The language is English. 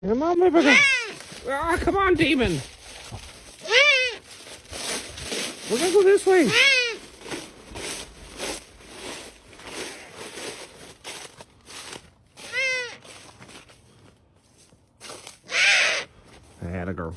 Come on, baby girl. Ah, come on, demon. We're gonna go this way. I had a girl.